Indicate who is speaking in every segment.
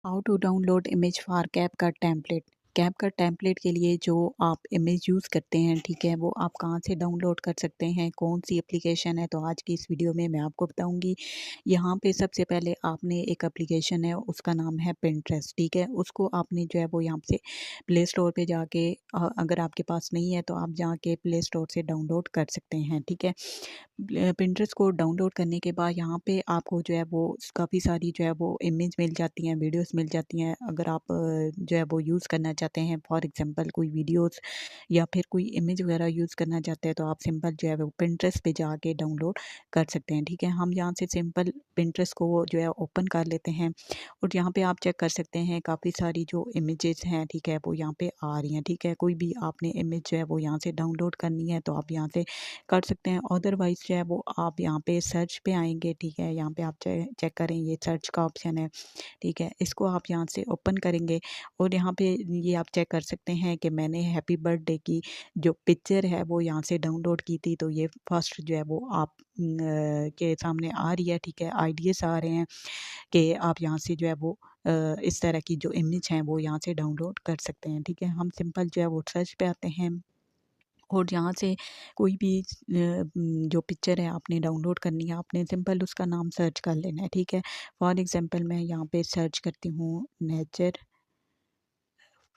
Speaker 1: How to download image for CapCut template. CapCut template के लिए जो आप इमेज यूज़ करते हैं, ठीक है, वो आप कहाँ से डाउनलोड कर सकते हैं, कौन सी एप्लीकेशन है, तो आज की इस वीडियो में मैं आपको बताऊंगी। यहाँ पे सबसे पहले आपने एक एप्लीकेशन है, उसका नाम है पिंटरेस्ट, ठीक है। उसको आपने जो है वो यहाँ से प्ले स्टोर पे जाके अगर आपके पास नहीं है तो आप जाके प्ले स्टोर से डाउनलोड कर सकते हैं, ठीक है। पिंटरेस्ट को डाउनलोड करने के बाद यहाँ पे आपको जो है वो काफ़ी सारी जो है वो इमेज मिल जाती हैं, वीडियोस मिल जाती हैं। अगर आप जो है वो यूज़ करना चाहते हैं, फॉर एग्जांपल कोई वीडियोस या फिर कोई इमेज वगैरह यूज़ करना चाहते हैं, तो आप सिंपल जो है वो पिंटरेस्ट पे जाके डाउनलोड कर सकते हैं, ठीक है। हम यहाँ से सिंपल पिंटरेस्ट को जो है ओपन कर लेते हैं और यहाँ पे आप चेक कर सकते हैं काफ़ी सारी जो इमेजेस हैं, ठीक है, वो यहाँ पे आ रही हैं, ठीक है। कोई भी आपने इमेज जो है वो यहाँ से डाउनलोड करनी है तो आप यहाँ से कर सकते हैं। अदरवाइज़ जो है वो आप यहाँ पे सर्च पे आएंगे, ठीक है। यहाँ पे आप चेक करें, ये सर्च का ऑप्शन है, ठीक है। इसको आप यहाँ से ओपन करेंगे और यहाँ पे ये आप चेक कर सकते हैं कि मैंने हैप्पी बर्थडे की जो पिक्चर है वो यहाँ से डाउनलोड की थी, तो ये फर्स्ट जो है वो आप के सामने आ रही है, ठीक है। आइडियाज़ आ रहे हैं कि आप यहाँ से जो है वो इस तरह की जो इमेज हैं वो यहाँ से डाउनलोड कर सकते हैं, ठीक है। हम सिंपल जो है वो सर्च पे आते हैं और यहाँ से कोई भी जो पिक्चर है आपने डाउनलोड करनी है, आपने सिंपल उसका नाम सर्च कर लेना है, ठीक है। फॉर एग्जांपल मैं यहाँ पे सर्च करती हूँ नेचर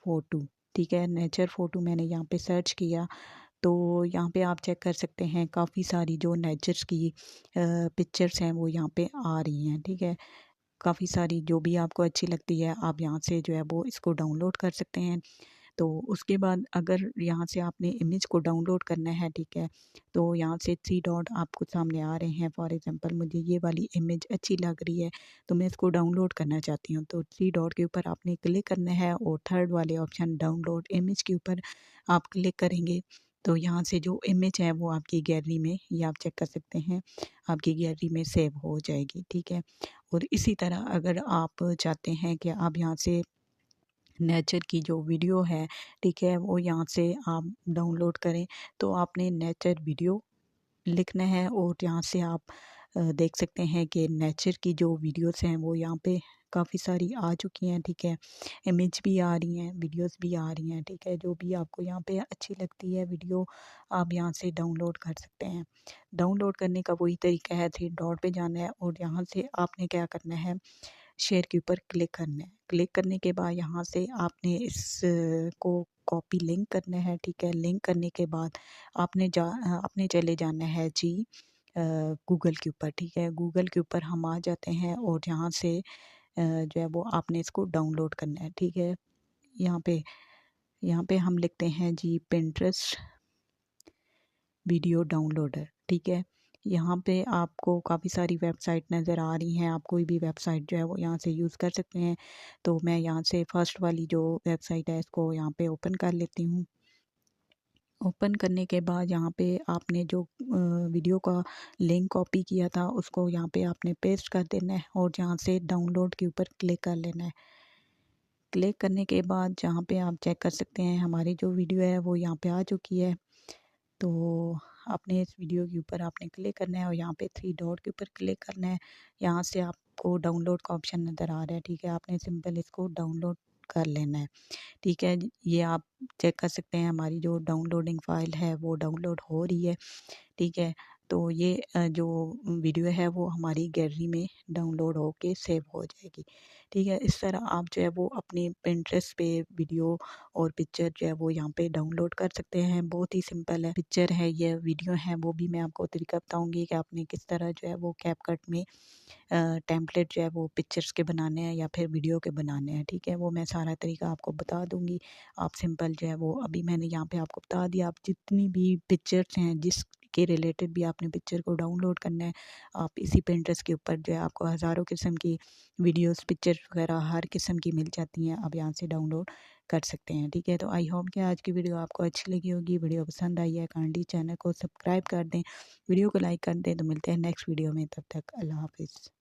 Speaker 1: फ़ोटो, ठीक है। नेचर फ़ोटो मैंने यहाँ पे सर्च किया तो यहाँ पे आप चेक कर सकते हैं काफ़ी सारी जो नेचर्स की पिक्चर्स हैं वो यहाँ पे आ रही हैं, ठीक है। काफ़ी सारी जो भी आपको अच्छी लगती है आप यहाँ से जो है वो इसको डाउनलोड कर सकते हैं। तो उसके बाद अगर यहाँ से आपने इमेज को डाउनलोड करना है, ठीक है, तो यहाँ से 3 डॉट आपको सामने आ रहे हैं। फॉर एग्जांपल मुझे ये वाली इमेज अच्छी लग रही है तो मैं इसको डाउनलोड करना चाहती हूँ, तो 3 डॉट के ऊपर आपने क्लिक करना है और थर्ड वाले ऑप्शन डाउनलोड इमेज के ऊपर आप क्लिक करेंगे तो यहाँ से जो इमेज है वो आपकी गैलरी में, ये आप चेक कर सकते हैं, आपकी गैलरी में सेव हो जाएगी, ठीक है। और इसी तरह अगर आप चाहते हैं कि आप यहाँ से नेचर की जो वीडियो है, ठीक है, वो यहाँ से आप डाउनलोड करें तो आपने नेचर वीडियो लिखना है और यहाँ से आप देख सकते हैं कि नेचर की जो वीडियोस हैं वो यहाँ पे काफ़ी सारी आ चुकी हैं, ठीक है। इमेज भी आ रही हैं, वीडियोस भी आ रही हैं, ठीक है। जो भी आपको यहाँ पे अच्छी लगती है वीडियो आप यहाँ से डाउनलोड कर सकते हैं। डाउनलोड करने का वही तरीका है, 3 डॉट पे जाना है और यहाँ से आपने क्या करना है, शेयर के ऊपर क्लिक करना है। क्लिक करने के बाद यहाँ से आपने इस को कॉपी लिंक करना है, ठीक है। लिंक करने के बाद आपने चले जाना है जी गूगल के ऊपर, ठीक है। गूगल के ऊपर हम आ जाते हैं और यहाँ से जो है वो आपने इसको डाउनलोड करना है, ठीक है। यहाँ पे यहाँ पे हम लिखते हैं जी पिंटरेस्ट वीडियो डाउनलोडर, ठीक है। यहाँ पे आपको काफ़ी सारी वेबसाइट नज़र आ रही हैं, आप कोई भी वेबसाइट जो है वो यहाँ से यूज़ कर सकते हैं। तो मैं यहाँ से फर्स्ट वाली जो वेबसाइट है इसको यहाँ पे ओपन कर लेती हूँ। ओपन करने के बाद यहाँ पे आपने जो वीडियो का लिंक कॉपी किया था उसको यहाँ पे आपने पेस्ट कर देना है और यहाँ से डाउनलोड के ऊपर क्लिक कर लेना है। क्लिक करने के बाद जहाँ पे आप चेक कर सकते हैं हमारी जो वीडियो है वो यहाँ पे आ चुकी है। तो आपने इस वीडियो के ऊपर आपने क्लिक करना है और यहाँ पे 3 डॉट के ऊपर क्लिक करना है। यहाँ से आपको डाउनलोड का ऑप्शन नज़र आ रहा है, ठीक है। आपने सिंपल इसको डाउनलोड कर लेना है, ठीक है। ये आप चेक कर सकते हैं हमारी जो डाउनलोडिंग फ़ाइल है वो डाउनलोड हो रही है, ठीक है। तो ये जो वीडियो है वो हमारी गैलरी में डाउनलोड होके सेव हो जाएगी, ठीक है। इस तरह आप जो है वो अपनी पिंटरेस्ट पे वीडियो और पिक्चर जो है वो यहाँ पे डाउनलोड कर सकते हैं। बहुत ही सिंपल है, पिक्चर है या वीडियो है वो भी मैं आपको तरीका बताऊंगी कि आपने किस तरह जो है वो कैपकट में टेम्पलेट जो है वो पिक्चर्स के बनाने हैं या फिर वीडियो के बनाने हैं, ठीक है। वो मैं सारा तरीका आपको बता दूंगी। आप सिंपल जो है वो अभी मैंने यहाँ पे आपको बता दिया, आप जितनी भी पिक्चर्स हैं जिस के रिलेटेड भी आपने पिक्चर को डाउनलोड करना है, आप इसी पिंटरेस्ट के ऊपर जो है आपको हज़ारों किस्म की वीडियोस पिक्चर्स वगैरह हर किस्म की मिल जाती हैं, आप यहाँ से डाउनलोड कर सकते हैं, ठीक है। तो आई होप कि आज की वीडियो आपको अच्छी लगी होगी। वीडियो पसंद आई है काइंडली चैनल को सब्सक्राइब कर दें, वीडियो को लाइक कर दें। तो मिलते हैं नेक्स्ट वीडियो में, तब तक अल्लाह हाफिज़।